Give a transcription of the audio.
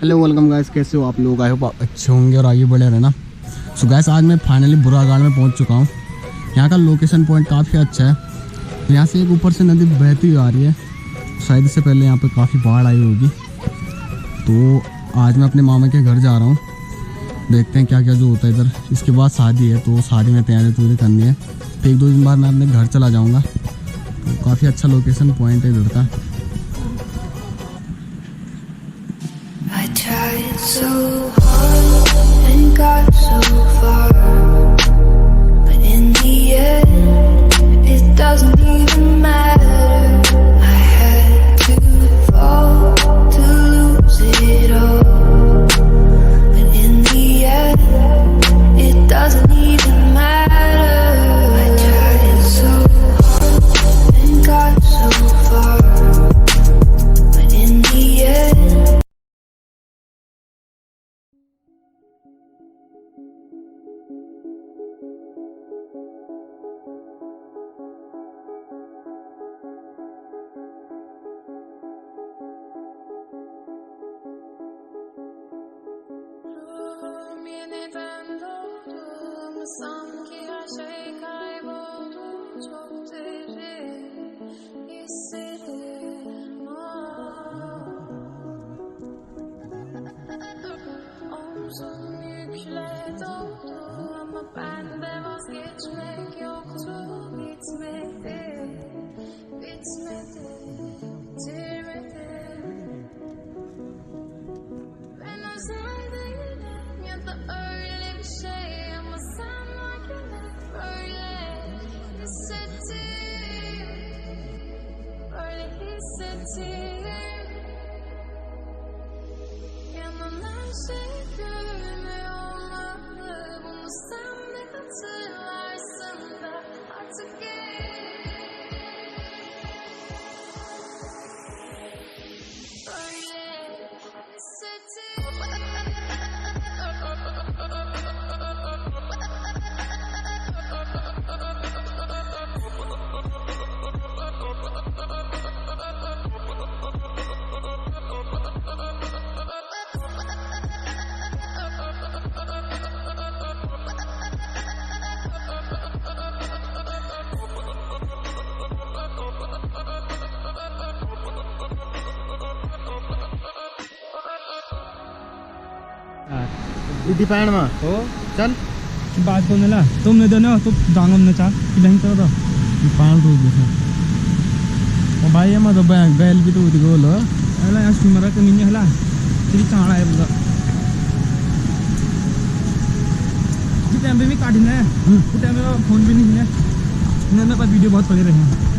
Hello welcome guys, कैसे हो आप लोग? आई होप आप अच्छे होंगे और आगे बढ़े रहना। सो गाइस, आज मैं फाइनली बुरागाड़ में पहुंच चुका हूं। यहां का लोकेशन पॉइंट काफ़ी अच्छा है। यहां से एक ऊपर से नदी बहती हुई आ रही है। शायद इससे पहले यहां पे काफ़ी बाढ़ आई होगी। तो आज मैं अपने मामा के घर जा रहा हूँ। देखते हैं क्या क्या जो होता है इधर। इसके बाद शादी है, तो शादी में तैयारी करनी है। तो 1-2 दिन बाद मैं अपने घर चला जाऊँगा। तो काफ़ी अच्छा लोकेशन पॉइंट है इधर का। Tried so hard and got so far, but in the end, it doesn't even matter. I had to fall to lose it all, but in the end, it doesn't even matter. I tried so hard and got so far, but in the end. Sanki her şey kayboldu, çok derin hislerim omzum yükle doldu ama bende vazgeçmek yoktu. Bitmedi, bitmedi, bitirmedi. Ben özel değilim ya da öyle bir şey ama sen varken hep böyle hissettim, böyle hissettim. Yanan her şey gülme olmalı, bunu sen de hatırlarsın da artık दीदी पैण में हो चल बात को मिला तुमने देना तो दांगम ने चाह कि नहीं करो तो पान तो देखो ओ भाई ये मत बैल भी तो दिखो लो अला यार सुमरा के मिन्ने हला तेरी चाड़ा है पूरा जी टाइम पे भी काटी ना है टाइम में फोन भी नहीं है इन्होंने पर वीडियो बहुत पड़े रहे हैं।